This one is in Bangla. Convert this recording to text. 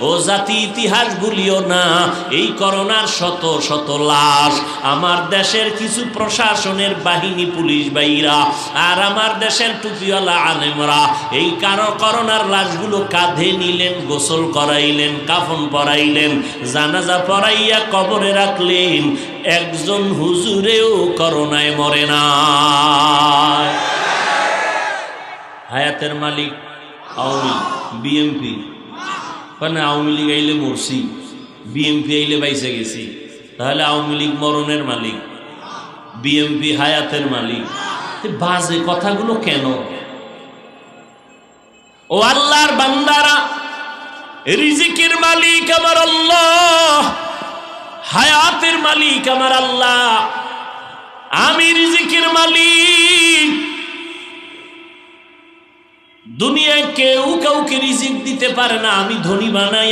ও জাতি ইতিহাস ভুলিও না, এই করোনার শত শত লাশ আমার দেশের কিছু প্রশাসনের বাহিনী পুলিশ ভাইরা আর আমার দেশের টুপিওয়ালা আলেমরা এই করোনার লাশগুলো কাঁধে নিলেন, গোসল করাইলেন, কাফন পরাইলেন, জানাজা পরাইয়া কবরে রাখলেন। একজন হুজুরেও করোনায় মরে না। হায়াতের মালিক আওয়ামী বিএমপি, মানে আওয়ামী লীগ আইলে মরছি, বিএমপি আইলে বাইসে গেছি। তাহলে আওয়ামী লীগ মরণের মালিক, বিএমপি হায়াতের মালিক। বাজে কথাগুলো কেন? ও আল্লাহর বান্দারা, রিজিকের মালিক আমার আল্লাহ, হায়াতের মালিক আমার আল্লাহ। আমি রিজিকের মালিক। দুনিয়ায় কেউ কাউকে রিজিক দিতে পারে না, আমি ধনী বানাই।